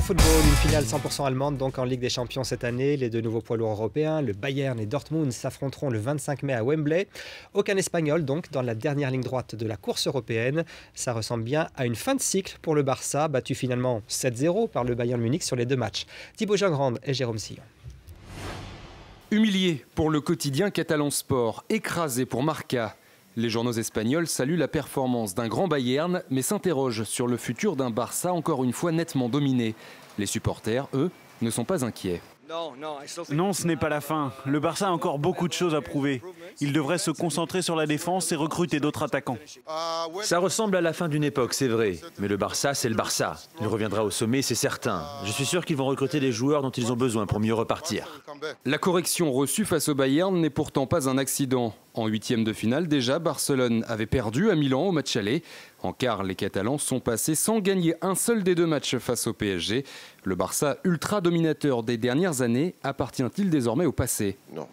football, une finale 100% allemande donc en Ligue des Champions cette année. Les deux nouveaux poids lourds européens, le Bayern et Dortmund, s'affronteront le 25 mai à Wembley. Aucun Espagnol donc dans la dernière ligne droite de la course européenne. Ça ressemble bien à une fin de cycle pour le Barça, battu finalement 7-0 par le Bayern Munich sur les deux matchs. Thibaut Jeangrande et Jérôme Sillon. Humilié pour le quotidien catalan Sport, écrasé pour Marca. Les journaux espagnols saluent la performance d'un grand Bayern, mais s'interrogent sur le futur d'un Barça encore une fois nettement dominé. Les supporters, eux, ne sont pas inquiets. Non, ce n'est pas la fin. Le Barça a encore beaucoup de choses à prouver. Il devrait se concentrer sur la défense et recruter d'autres attaquants. Ça ressemble à la fin d'une époque, c'est vrai. Mais le Barça, c'est le Barça. Il reviendra au sommet, c'est certain. Je suis sûr qu'ils vont recruter les joueurs dont ils ont besoin pour mieux repartir. La correction reçue face au Bayern n'est pourtant pas un accident. En huitième de finale, déjà, Barcelone avait perdu à Milan au match aller. En quart, les Catalans sont passés sans gagner un seul des deux matchs face au PSG. Le Barça, ultra dominateur des dernières années, appartient-il désormais au passé? Non,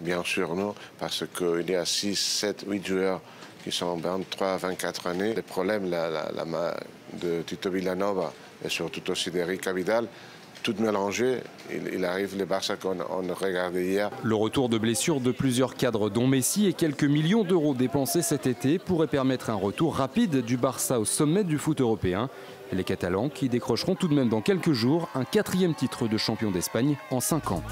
bien sûr non, parce qu'il y a 6, 7, 8 joueurs qui sont 23 à 24 années. Le problème la main de Tito Vilanova et surtout aussi d'Eric Vidal, tout mélangé, il arrive le Barça qu'on regardait hier. Le retour de blessure de plusieurs cadres dont Messi et quelques millions d'euros dépensés cet été pourrait permettre un retour rapide du Barça au sommet du foot européen. Les Catalans qui décrocheront tout de même dans quelques jours un 4e titre de champion d'Espagne en 5 ans.